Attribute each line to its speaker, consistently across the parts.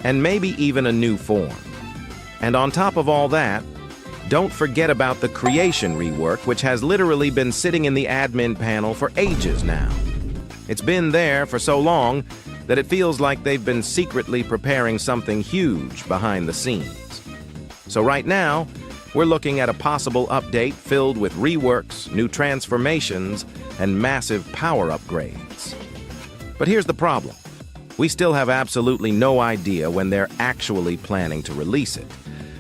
Speaker 1: and maybe even a new form. And on top of all that, don't forget about the creation rework, which has literally been sitting in the admin panel for ages now. It's been there for so long that it feels like they've been secretly preparing something huge behind the scenes. So right now, we're looking at a possible update filled with reworks, new transformations, and massive power upgrades. But here's the problem. We still have absolutely no idea when they're actually planning to release it,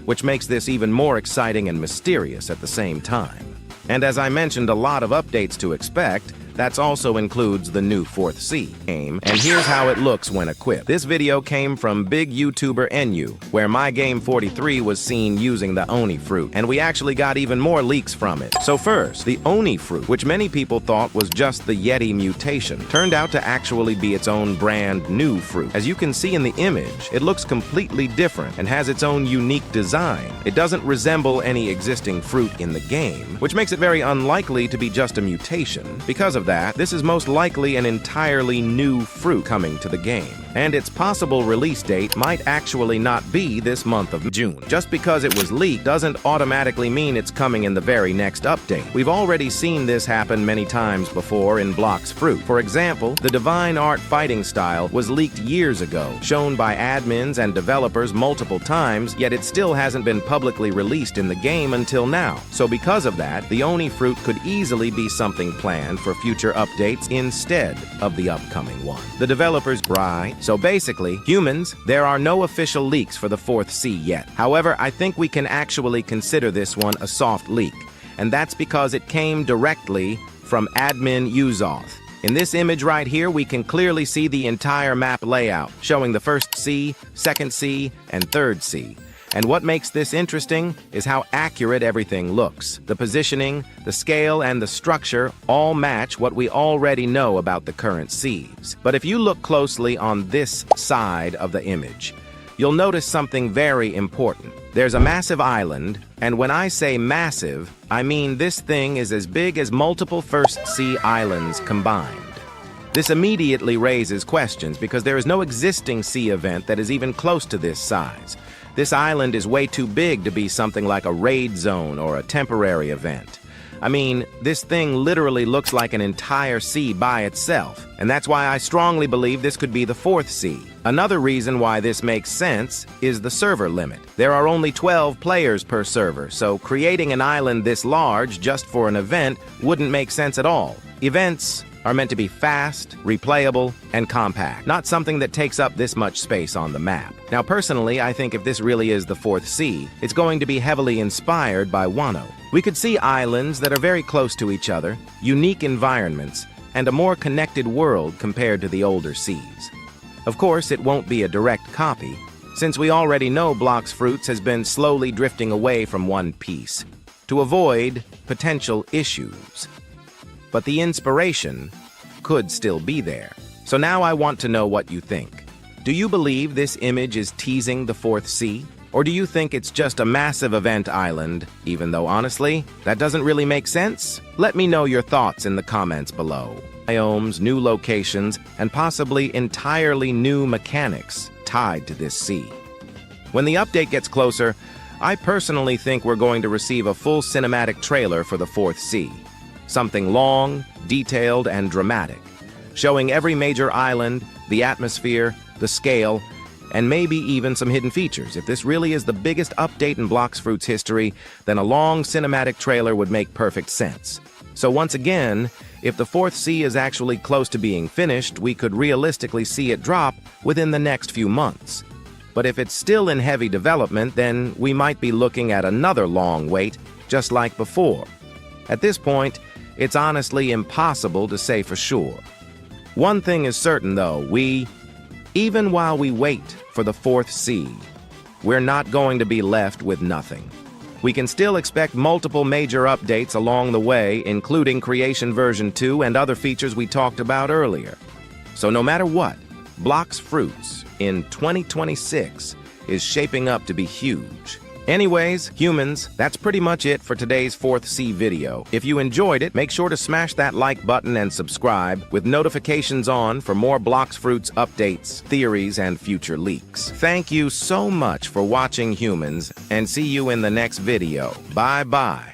Speaker 1: which makes this even more exciting and mysterious at the same time. And as I mentioned, a lot of updates to expect. That also includes the new 4th Sea game, and here's how it looks when equipped. This video came from big YouTuber NU, where MyGame43 was seen using the Oni fruit, and we actually got even more leaks from it. So first, the Oni fruit, which many people thought was just the Yeti mutation, turned out to actually be its own brand new fruit. As you can see in the image, it looks completely different and has its own unique design. It doesn't resemble any existing fruit in the game, which makes it very unlikely to be just a mutation. Because of that, this is most likely an entirely new fruit coming to the game, and its possible release date might actually not be this month of June. Just because it was leaked doesn't automatically mean it's coming in the very next update. We've already seen this happen many times before in Blox fruit. For example, the Divine Art fighting style was leaked years ago, shown by admins and developers multiple times, yet it still hasn't been publicly released in the game until now. So because of that, the Oni fruit could easily be something planned for future updates instead of the upcoming one. The developers, right? So basically, humans, there are no official leaks for the 4th Sea yet. However, I think we can actually consider this one a soft leak, and that's because it came directly from admin Uzoth. In this image right here, we can clearly see the entire map layout, showing the 1st Sea, 2nd Sea, and 3rd Sea. And what makes this interesting is how accurate everything looks. The positioning, the scale, and the structure all match what we already know about the current seas. But if you look closely on this side of the image, you'll notice something very important. There's a massive island, and when I say massive, I mean this thing is as big as multiple 1st Sea islands combined. This immediately raises questions because there is no existing sea event that is even close to this size. This island is way too big to be something like a raid zone or a temporary event. I mean, this thing literally looks like an entire sea by itself, and that's why I strongly believe this could be the 4th Sea. Another reason why this makes sense is the server limit. There are only 12 players per server, so creating an island this large just for an event wouldn't make sense at all. Events are meant to be fast, replayable, and compact, not something that takes up this much space on the map. Now, personally, I think if this really is the 4th Sea, it's going to be heavily inspired by Wano. We could see islands that are very close to each other, unique environments, and a more connected world compared to the older seas. Of course, it won't be a direct copy, since we already know Blox Fruits has been slowly drifting away from One Piece to avoid potential issues. But the inspiration could still be there. So now I want to know what you think. Do you believe this image is teasing the 4th Sea? Or do you think it's just a massive event island, even though honestly, that doesn't really make sense? Let me know your thoughts in the comments below. Biomes, new locations, and possibly entirely new mechanics tied to this sea. When the update gets closer, I personally think we're going to receive a full cinematic trailer for the 4th Sea. Something long, detailed, and dramatic, showing every major island, the atmosphere, the scale, and maybe even some hidden features. If this really is the biggest update in Blox Fruit's history, then a long cinematic trailer would make perfect sense. So once again, if the 4th Sea is actually close to being finished, we could realistically see it drop within the next few months. But if it's still in heavy development, then we might be looking at another long wait, just like before. At this point, it's honestly impossible to say for sure. One thing is certain, though, even while we wait for the 4th Sea, we're not going to be left with nothing. We can still expect multiple major updates along the way, including Creation Version 2 and other features we talked about earlier. So no matter what, Blox Fruits in 2026 is shaping up to be huge. Anyways, humans, that's pretty much it for today's 4th C video. If you enjoyed it, make sure to smash that like button and subscribe with notifications on for more Blox Fruits updates, theories, and future leaks. Thank you so much for watching, humans, and see you in the next video. Bye-bye.